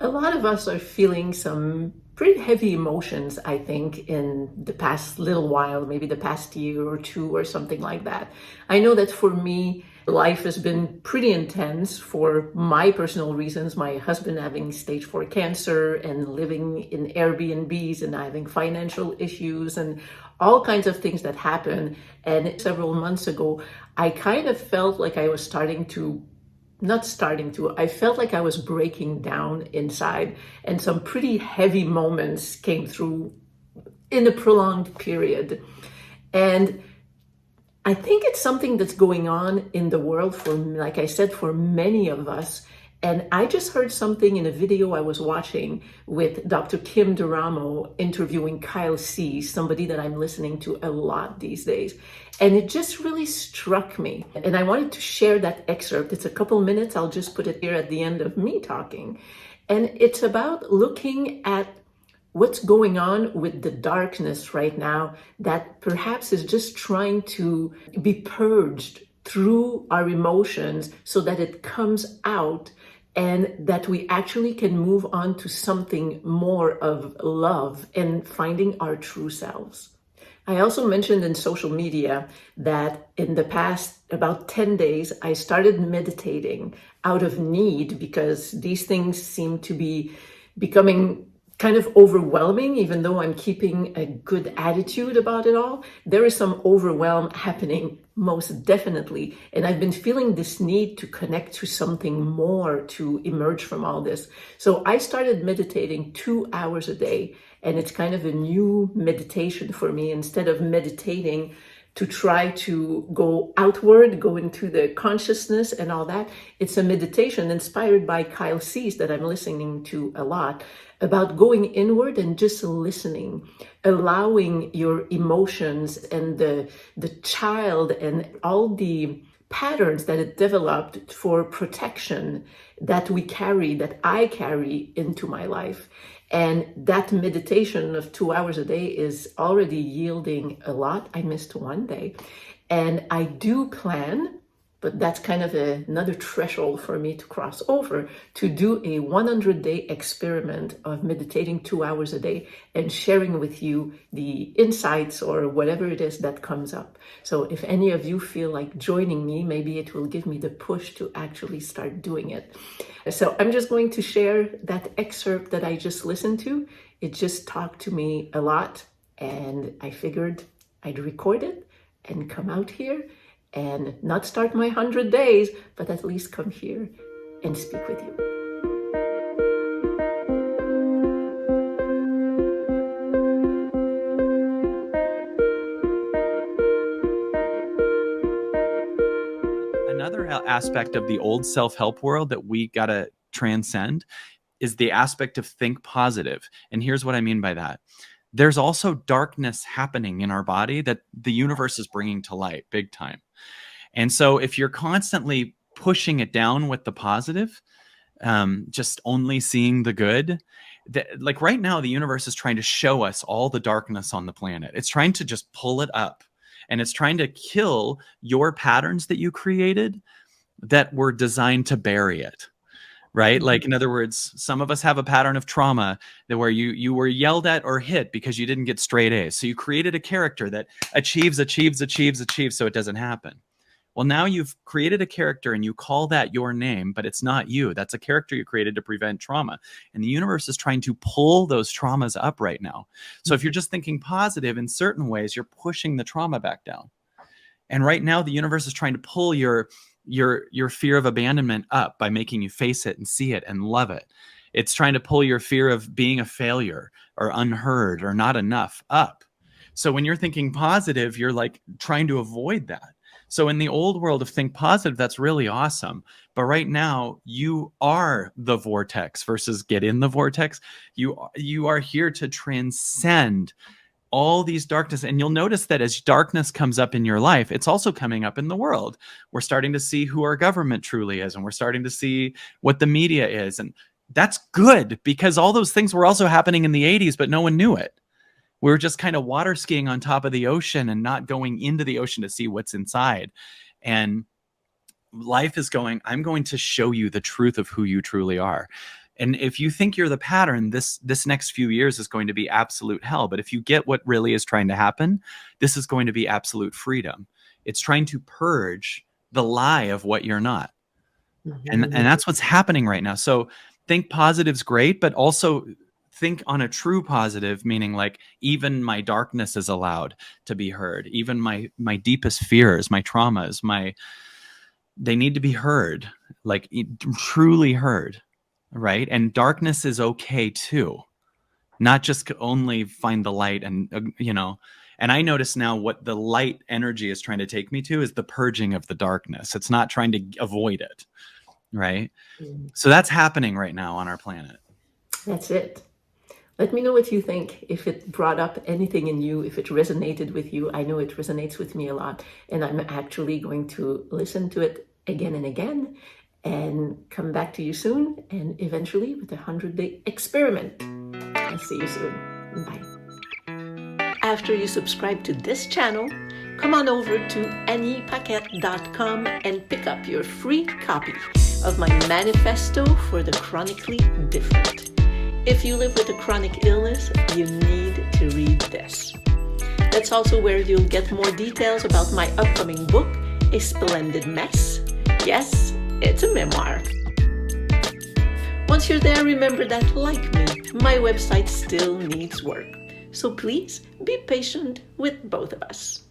A lot of us are feeling some pretty heavy emotions, I think, in the past little while, maybe the past year or two or something like that. I know that for me, life has been pretty intense for my personal reasons. My husband having stage 4 cancer and living in Airbnbs and having financial issues and all kinds of things that happen. And several months ago, I kind of felt like I was starting to not starting to, I felt like I was breaking down inside, and some pretty heavy moments came through in a prolonged period. And I think it's something that's going on in the world for, like I said, for many of us. And I just heard something in a video I was watching with Dr. Kim Duramo interviewing Ch.il.l, somebody that I'm listening to a lot these days. And it just really struck me. And I wanted to share that excerpt. It's a couple minutes. I'll just put it here at the end of me talking. And it's about looking at what's going on with the darkness right now that perhaps is just trying to be purged through our emotions so that it comes out and that we actually can move on to something more of love and finding our true selves. I also mentioned in social media that in the past about 10 days, I started meditating out of need because these things seem to be becoming kind of overwhelming, even though I'm keeping a good attitude about it all. There is some overwhelm happening, most definitely. And I've been feeling this need to connect to something more to emerge from all this. So I started meditating 2 hours a day. And it's kind of a new meditation for me. Instead of meditating to try to go outward, go into the consciousness and all that, it's a meditation inspired by Ch.il.l that I'm listening to a lot, about going inward and just listening, allowing your emotions and the child and all the patterns that it developed for protection that we carry, that I carry into my life. And that meditation of 2 hours a day is already yielding a lot. I missed one day. And I do plan, but that's kind of another threshold for me to cross over, to do a 100-day experiment of meditating 2 hours a day and sharing with you the insights or whatever it is that comes up. So if any of you feel like joining me, maybe it will give me the push to actually start doing it. So I'm just going to share that excerpt that I just listened to. It just talked to me a lot, and I figured I'd record it and come out here and not start my 100 days, but at least come here and speak with you. Another aspect of the old self-help world that we got to transcend is the aspect of think positive. And here's what I mean by that. There's also darkness happening in our body that the universe is bringing to light big time. And so if you're constantly pushing it down with the positive, just only seeing the good, like right now, the universe is trying to show us all the darkness on the planet. It's trying to just pull it up, and it's trying to kill your patterns that you created that were designed to bury it. Right? Like, in other words, some of us have a pattern of trauma that where you were yelled at or hit because you didn't get straight A's. So you created a character that achieves, so it doesn't happen. Well, now you've created a character and you call that your name, but it's not you. That's a character you created to prevent trauma. And the universe is trying to pull those traumas up right now. So if you're just thinking positive in certain ways, you're pushing the trauma back down. And right now, the universe is trying to pull your fear of abandonment up by making you face it and see it and love it. It's trying to pull your fear of being a failure or unheard or not enough up. So when you're thinking positive, you're like trying to avoid that. So in the old world of think positive, that's really awesome. But right now, you are the vortex versus get in the vortex. You are here to transcend all these darkness. And you'll notice that as darkness comes up in your life, it's also coming up in the world. We're starting to see who our government truly is, and we're starting to see what the media is. And that's good, because all those things were also happening in the 80s, but no one knew it. We were just kind of water skiing on top of the ocean and not going into the ocean to see what's inside. And life is going, I'm going to show you the truth of who you truly are. And if you think you're the pattern, this next few years is going to be absolute hell. But if you get what really is trying to happen, this is going to be absolute freedom. It's trying to purge the lie of what you're not. And that's what's happening right now. So think positive's great, but also think on a true positive, meaning like even my darkness is allowed to be heard. Even my deepest fears, my traumas, they need to be heard, like truly heard, right? And darkness is okay too. Not just only find the light and, and I notice now what the light energy is trying to take me to is the purging of the darkness. It's not trying to avoid it, right? So that's happening right now on our planet. That's it. Let me know what you think, if it brought up anything in you, if it resonated with you. I know it resonates with me a lot, and I'm actually going to listen to it again and again and come back to you soon, and eventually with a 100-day experiment. I'll see you soon. Bye. After you subscribe to this channel, come on over to anniepaquette.com and pick up your free copy of my manifesto for the chronically different. If you live with a chronic illness, you need to read this. That's also where you'll get more details about my upcoming book, A Splendid Mess. Yes, it's a memoir. Once you're there, remember that, like me, my website still needs work. So please be patient with both of us.